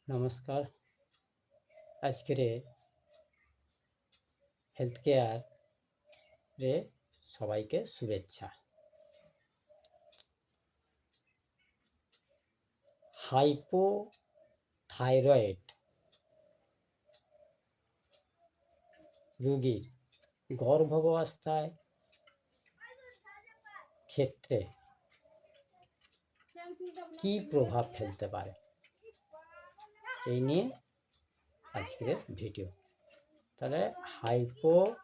নমস্কার। আজকের হেলথ কেয়ারে সবাইকে শুভেচ্ছা। হাইপোথাইরয়েড রোগীর গর্ভাবস্থায় ক্ষেত্রে কি প্রভাব ফেলতে পারে, এই নিয়ে আজকের ভিডিও। তাহলে হাইপোথাইরয়েড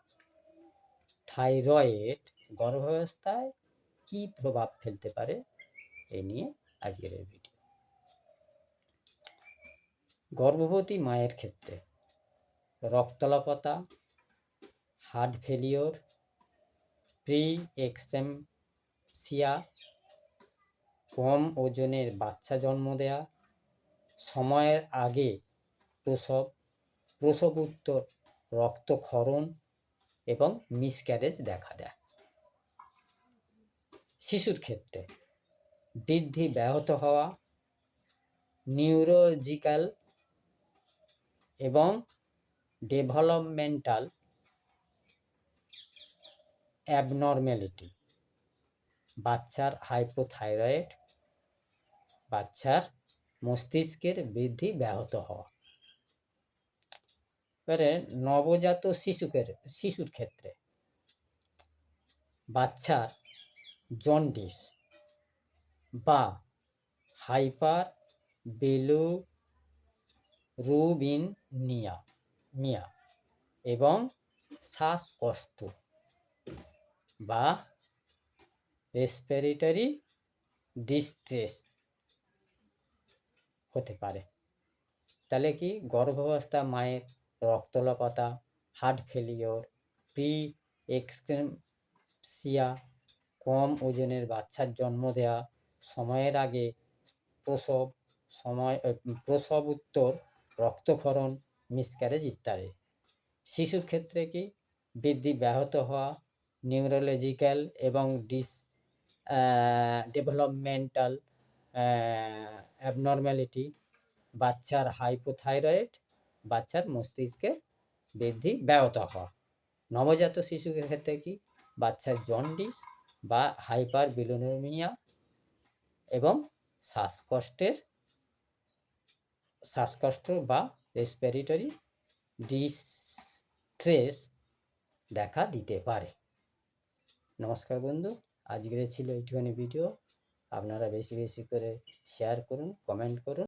গর্ভাবস্থায় কি প্রভাব ফেলতে পারে, এই নিয়ে আজকের ভিডিও। গর্ভবতী মায়ের ক্ষেত্রে রক্তাল্পতা, হার্ট ফেলিওর, প্রি এক্সেম্পসিয়া, কম ওজনের বাচ্চা জন্ম দেয়া, সময়ের আগে প্রসবোত্তর রক্তক্ষরণ এবং মিসক্যারেজ দেখা দেয়। শিশুর ক্ষেত্রে বৃদ্ধি ব্যাহত হওয়া, নিউরোলজিক্যাল এবং ডেভেলপমেন্টাল অ্যাবনর্ম্যালিটি, বাচ্চার হাইপোথাইরয়েড, বাচ্চার মস্তিষ্কের বৃদ্ধি ব্যাহত হওয়া। এবারে নবজাত শিশুর ক্ষেত্রে বাচ্চার জন্ডিস বা হাইপার বিলিরুবিনিয়া এবং শ্বাসকষ্ট বা রেসপিরেটরি ডিস্ট্রেস হতে পারে। তাহলে কি গর্ভাবস্থা মায়ের রক্তাল্পতা, হার্ট ফেলিওর, প্রি এক্সক্লেম্পসিয়া, কম ওজনের বাচ্চার জন্ম দেওয়া, সময়ের আগে প্রসবোত্তর রক্তক্ষরণ, মিসক্যারেজ ইত্যাদি। শিশুর ক্ষেত্রে কি বৃদ্ধি ব্যাহত হওয়া, নিউরোলজিক্যাল এবং ডেভেলপমেন্টাল অ্যাবনর্ম্যালিটি, বাচ্চার হাইপোথাইরয়েড, বাচ্চার মস্তিষ্কের বৃদ্ধি ব্যাহত হওয়া। নবজাত শিশুর ক্ষেত্রে কি বাচ্চার জন্ডিস বা হাইপার বিলিরুবিনিয়া এবং শ্বাসকষ্ট বা রেসপিরেটরি ডিস্ট্রেস দেখা দিতে পারে। নমস্কার বন্ধু, আজকের ছিল এইটুখানি ভিডিও। আপনারা বেশি বেশি করে শেয়ার করুন, কমেন্ট করুন।